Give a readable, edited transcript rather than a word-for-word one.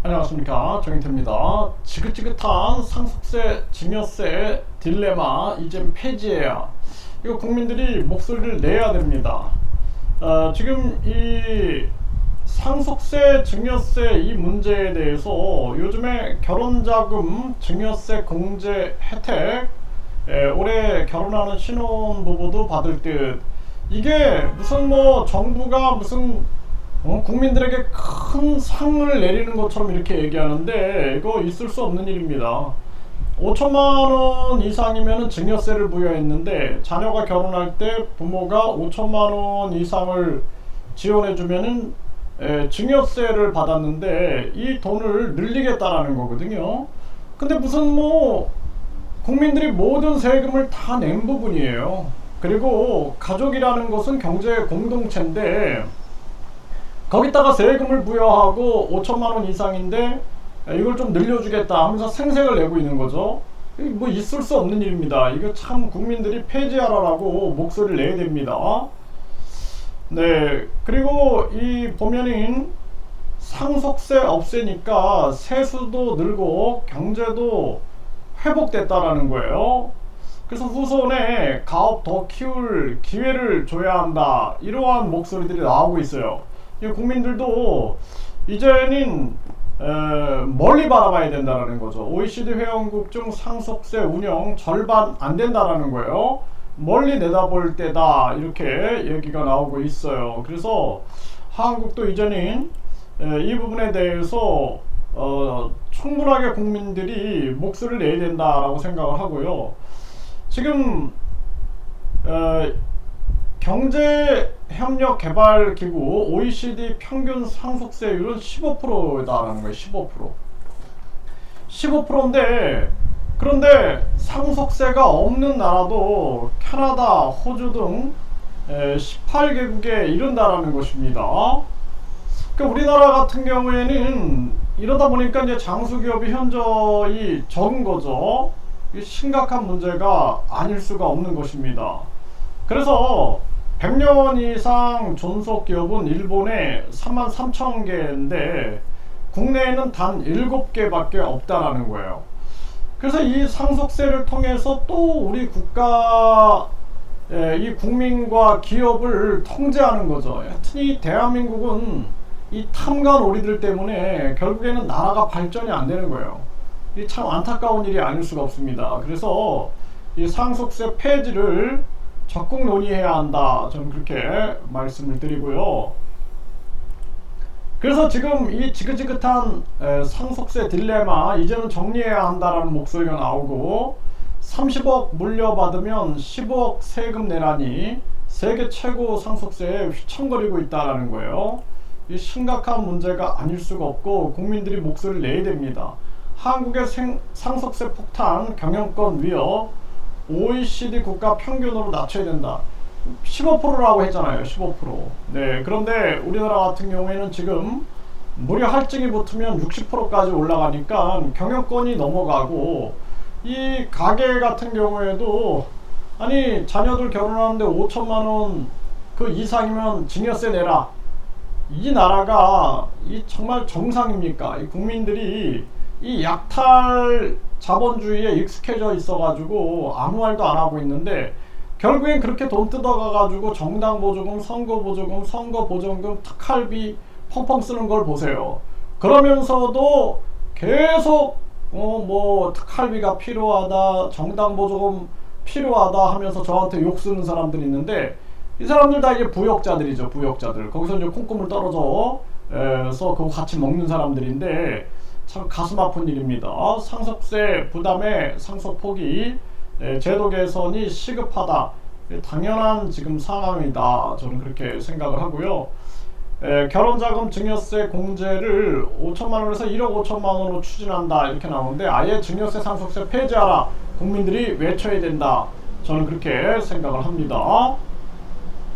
안녕하십니까, 정인태입니다. 지긋지긋한 상속세, 증여세 딜레마 이젠 폐지해야, 이거 국민들이 목소리를 내야 됩니다. 지금 이 상속세, 증여세 이 문제에 대해서 요즘에 결혼자금, 증여세 공제 혜택, 올해 결혼하는 신혼부부도 받을 듯, 이게 무슨 뭐 정부가 무슨 국민들에게 큰 상을 내리는 것처럼 이렇게 얘기하는데, 이거 있을 수 없는 일입니다. 5천만 원 이상이면 증여세를 부여했는데, 자녀가 결혼할 때 부모가 5천만 원 이상을 지원해주면은 증여세를 받았는데, 이 돈을 늘리겠다라는 거거든요. 근데 무슨 뭐 국민들이 모든 세금을 다 낸 부분이에요. 그리고 가족이라는 것은 경제 공동체인데, 거기다가 세금을 부여하고 5천만 원 이상인데 이걸 좀 늘려주겠다 하면서 생색을 내고 있는 거죠. 뭐 있을 수 없는 일입니다. 이거 참 국민들이 폐지하라라고 목소리를 내야 됩니다. 네, 그리고 이 보면은 상속세 없애니까 세수도 늘고 경제도 회복됐다라는 거예요. 그래서 후손에 가업 더 키울 기회를 줘야 한다, 이러한 목소리들이 나오고 있어요. 국민들도 이제는 멀리 바라봐야 된다는 거죠. OECD 회원국 중 상속세 운영 절반 안 된다라는 거예요. 멀리 내다볼 때다, 이렇게 얘기가 나오고 있어요. 그래서 한국도 이제는 이 부분에 대해서 충분하게 국민들이 목소리를 내야 된다라고 생각을 하고요. 지금 경제협력개발기구 OECD 평균 상속세율은 15%다라는 거예요. 15%. 15%인데, 그런데 상속세가 없는 나라도 캐나다, 호주 등 18개국에 이른다라는 것입니다. 그러니까 우리나라 같은 경우에는 이러다 보니까 이제 장수기업이 현저히 적은 거죠. 이게 심각한 문제가 아닐 수가 없는 것입니다. 그래서 100년 이상 존속 기업은 일본에 33,000개인데 국내에는 단 7개밖에 없다라는 거예요. 그래서 이 상속세를 통해서 또 우리 국가, 이 국민과 기업을 통제하는 거죠. 하여튼 이 대한민국은 이 탐관 오리들 때문에 결국에는 나라가 발전이 안 되는 거예요. 이 참 안타까운 일이 아닐 수가 없습니다. 그래서 이 상속세 폐지를 적극 논의해야 한다, 저는 그렇게 말씀을 드리고요. 그래서 지금 이 지긋지긋한 상속세 딜레마 이제는 정리해야 한다라는 목소리가 나오고, 30억 물려받으면 15억 세금 내라니 세계 최고 상속세에 휘청거리고 있다라는 거예요. 이 심각한 문제가 아닐 수가 없고 국민들이 목소리를 내야 됩니다. 한국의 상속세 폭탄, 경영권 위협, OECD 국가 평균으로 낮춰야 된다. 15%라고 했잖아요. 15%. 네, 그런데 우리나라 같은 경우에는 지금 무려 할증이 붙으면 60%까지 올라가니까 경영권이 넘어가고, 이 가계 같은 경우에도 아니 자녀들 결혼하는데 5천만 원 그 이상이면 증여세 내라, 이 나라가 이 정말 정상입니까? 이 국민들이 이 약탈 자본주의에 익숙해져 있어가지고 아무 말도 안 하고 있는데, 결국엔 그렇게 돈 뜯어가가지고 정당 보조금, 선거 보조금, 선거 보전금, 특할비 펑펑 쓰는 걸 보세요. 그러면서도 계속 뭐 특할비가 필요하다, 정당 보조금 필요하다 하면서 저한테 욕 쓰는 사람들이 있는데, 이 사람들 다 이게 부역자들이죠. 부역자들. 거기서 이제 콩고물 떨어져 서 그거 같이 먹는 사람들인데, 참 가슴 아픈 일입니다. 상속세 부담에 상속 포기, 제도 개선이 시급하다, 당연한 지금 상황이다, 저는 그렇게 생각을 하고요. 결혼자금 증여세 공제를 5천만 원에서 1억 5천만 원으로 추진한다, 이렇게 나오는데 아예 증여세 상속세 폐지하라 국민들이 외쳐야 된다, 저는 그렇게 생각을 합니다.